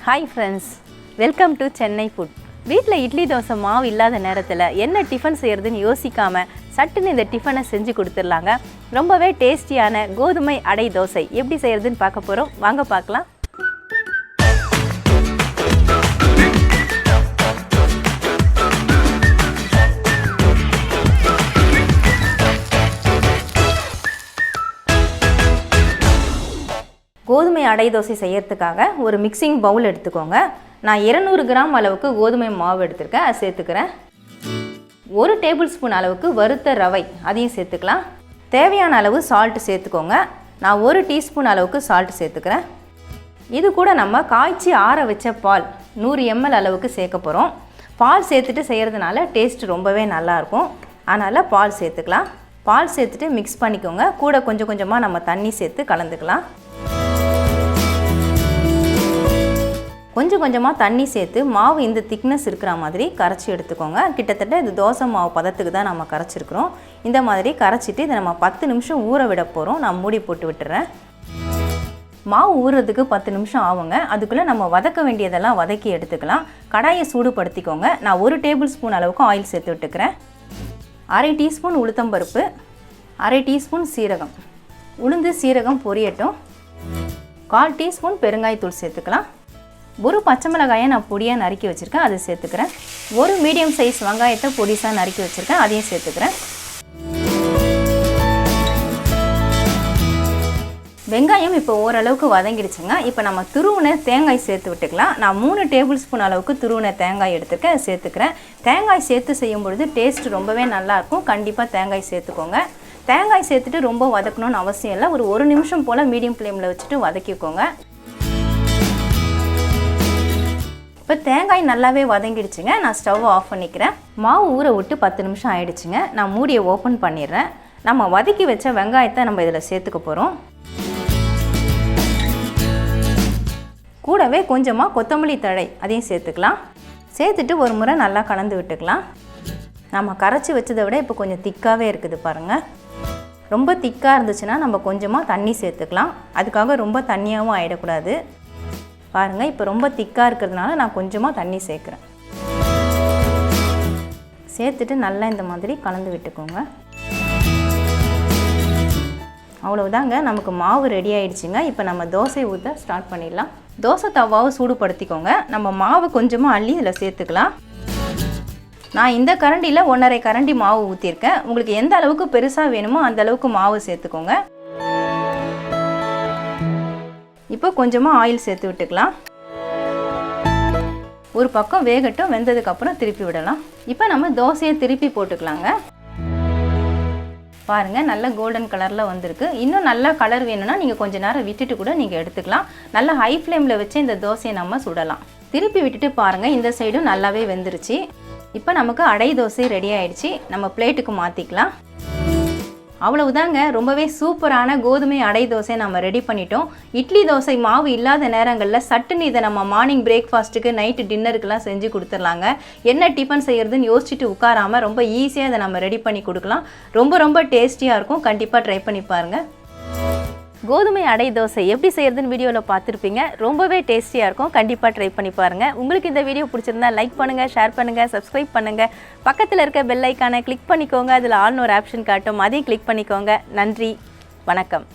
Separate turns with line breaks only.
Hi friends, welcome to Chennai food. வீட்ல இட்லி தோசை மாவு இல்லாத நேரத்துல என்ன டிஃபன் செய்யறதுன்னு யோசிக்காம சட்டுன்னு இந்த டிஃபனை செஞ்சு கொடுத்துறலாங்க. ரொம்பவே டேஸ்டியான கோதுமை அடை தோசை எப்படி செய்யறதுன்னு பார்க்க போறோம். வாங்க பார்க்கலாம். கோதுமை அடை தோசை செய்யறதுக்காக ஒரு மிக்சிங் பவுல் எடுத்துக்கோங்க. நான் 200 கிராம் அளவுக்கு கோதுமை மாவு எடுத்துருக்கேன், அதை சேர்த்துக்கிறேன். 1 டேபிள் ஸ்பூன் அளவுக்கு வறுத்த ரவை அதையும் சேர்த்துக்கலாம். தேவையான அளவு சால்ட் சேர்த்துக்கோங்க. நான் 1 டீஸ்பூன் அளவுக்கு சால்ட் சேர்த்துக்கிறேன். இது கூட நம்ம காய்ச்சி ஆற வச்ச பால் 100 ml அளவுக்கு சேர்க்க போகிறோம். பால் சேர்த்துட்டு செய்கிறதுனால டேஸ்ட் ரொம்பவே நல்லாயிருக்கும், அதனால் பால் சேர்த்துக்கலாம். பால் சேர்த்துட்டு மிக்ஸ் பண்ணிக்கோங்க. கூட கொஞ்சம் கொஞ்சமாக நம்ம தண்ணி சேர்த்து கலந்துக்கலாம். கொஞ்சம் கொஞ்சமாக தண்ணி சேர்த்து மாவு இந்த திக்னஸ் இருக்கிற மாதிரி கரைச்சி எடுத்துக்கோங்க. கிட்டத்தட்ட இது தோசை மாவு பதத்துக்கு தான் நம்ம கரைச்சிருக்கிறோம். இந்த மாதிரி கரைச்சிட்டு இதை நம்ம 10 நிமிஷம் ஊற விட போகிறோம். நான் மூடி போட்டு விட்டுறேன். மாவு ஊறுறதுக்கு 10 நிமிஷம் ஆகுங்க. அதுக்குள்ளே நம்ம வதக்க வேண்டியதெல்லாம் வதக்கி எடுத்துக்கலாம். கடாயை சூடுபடுத்திக்கோங்க. நான் 1 டேபிள் ஸ்பூன் அளவுக்கு ஆயில் சேர்த்து விட்டுக்கிறேன். 1/2 டீஸ்பூன் உளுத்தம்பருப்பு, 1/2 டீஸ்பூன் சீரகம். உளுந்து சீரகம் பொரியட்டும். 1/4 டீஸ்பூன் பெருங்காயத்தூள் சேர்த்துக்கலாம். ஒரு பச்சை மிளகாயை நான் பொடியாக நறுக்கி வச்சுருக்கேன், அதை சேர்த்துக்கிறேன். ஒரு மீடியம் சைஸ் வெங்காயத்தை பொடிசாக நறுக்கி வச்சுருக்கேன், அதையும் சேர்த்துக்கிறேன். வெங்காயம் இப்போ ஓரளவுக்கு வதங்கிடுச்சுங்க. இப்போ நம்ம துருவின தேங்காய் சேர்த்து விட்டுக்கலாம். நான் 3 டேபிள் ஸ்பூன் அளவுக்கு துருவின தேங்காய் எடுத்துருக்கேன், அதை சேர்த்துக்கிறேன். தேங்காய் சேர்த்து செய்யும் பொழுது டேஸ்ட் ரொம்பவே நல்லாயிருக்கும். கண்டிப்பாக தேங்காய் சேர்த்துக்கோங்க. தேங்காய் சேர்த்துட்டு ரொம்ப வதக்கணும்னு அவசியம் இல்லை. ஒரு 1 நிமிஷம் போல் மீடியம் ஃப்ளேமில் வச்சுட்டு வதக்கிக்கோங்க. இப்போ தேங்காய் நல்லாவே வதங்கிடுச்சுங்க. நான் ஸ்டவ் ஆஃப் பண்ணிக்கிறேன். மாவு ஊற விட்டு 10 நிமிஷம் ஆயிடுச்சுங்க. நான் மூடியை ஓப்பன் பண்ணிடுறேன். நம்ம வதக்கி வச்ச வெங்காயத்தை நம்ம இதில் சேர்த்துக்க போகிறோம். கூடவே கொஞ்சமாக கொத்தமல்லி தழை அதையும் சேர்த்துக்கலாம். சேர்த்துட்டு ஒரு முறை நல்லா கலந்து விட்டுக்கலாம். நம்ம கரைச்சி வச்சதை விட இப்போ கொஞ்சம் திக்காகவே இருக்குது பாருங்கள். ரொம்ப திக்காக இருந்துச்சுன்னா நம்ம கொஞ்சமாக தண்ணி சேர்த்துக்கலாம். அதுக்காக ரொம்ப தண்ணியாகவும் ஆகிடக்கூடாது. பாருங்கள், இப்போ ரொம்ப திக்காக இருக்கிறதுனால நான் கொஞ்சமாக தண்ணி சேர்க்குறேன். சேர்த்துட்டு நல்லா இந்த மாதிரி கலந்து விட்டுக்கோங்க. அவ்வளவுதாங்க, நமக்கு மாவு ரெடி ஆகிடுச்சிங்க. இப்போ நம்ம தோசை ஊற்ற ஸ்டார்ட் பண்ணிடலாம். தோசை தவாவை சூடுபடுத்திக்கோங்க. நம்ம மாவு கொஞ்சமாக அள்ளி இதில் சேர்த்துக்கலாம். நான் இந்த கரண்டியில் 1.5 கரண்டி மாவு ஊற்றிருக்கேன். உங்களுக்கு எந்த அளவுக்கு பெருசாக வேணுமோ அந்த அளவுக்கு மாவு சேர்த்துக்கோங்க. இப்போ கொஞ்சமாக ஆயில் சேர்த்து விட்டுக்கலாம். ஒரு பக்கம் வேகட்டும், வெந்ததுக்கப்புறம் திருப்பி விடலாம். இப்போ நம்ம தோசையை திருப்பி போட்டுக்கலாங்க. பாருங்கள், நல்ல கோல்டன் கலரில் வந்திருக்கு. இன்னும் நல்லா கலர் வேணும்னா நீங்கள் கொஞ்சம் நேரம் விட்டுட்டு கூட நீங்கள் எடுத்துக்கலாம். நல்லா ஹை ஃப்ளேமில் வச்சு இந்த தோசையை நம்ம சுடலாம். திருப்பி விட்டுட்டு பாருங்கள், இந்த சைடும் நல்லாவே வெந்துருச்சு. இப்போ நமக்கு அடை தோசை ரெடி ஆயிடுச்சு. நம்ம பிளேட்டுக்கு மாற்றிக்கலாம். அவ்வளவுதாங்க, ரொம்பவே சூப்பரான கோதுமை அடை தோசை நம்ம ரெடி பண்ணிட்டோம். இட்லி தோசை மாவு இல்லாத நேரங்களில் சட்டுன்னு இதை நம்ம மார்னிங் பிரேக்ஃபாஸ்ட்டுக்கு நைட்டு டின்னருக்கெல்லாம் செஞ்சு கொடுத்துர்லாங்க. என்ன டிஃபன் செய்யறதுன்னு யோசிச்சுட்டு உட்காராமல் ரொம்ப ஈஸியாக இதை நம்ம ரெடி பண்ணி கொடுக்கலாம். ரொம்ப ரொம்ப டேஸ்டியாக இருக்கும். கண்டிப்பாக ட்ரை பண்ணி பாருங்கள். கோதுமை அடை தோசை எப்படி செய்யறதுன்னு வீடியோவில் பார்த்துருப்பீங்க. ரொம்பவே டேஸ்டியாக இருக்கும். கண்டிப்பாக ட்ரை பண்ணி பாருங்கள். உங்களுக்கு இந்த வீடியோ பிடிச்சிருந்தா லைக் பண்ணுங்கள், ஷேர் பண்ணுங்கள், சப்ஸ்கிரைப் பண்ணுங்கள். பக்கத்தில் இருக்க பெல் ஐக்கானை கிளிக் பண்ணிக்கோங்க. அதில் ஆல்னு ஒரு ஆப்ஷன் காட்டும், அதையும் கிளிக் பண்ணிக்கோங்க. நன்றி, வணக்கம்.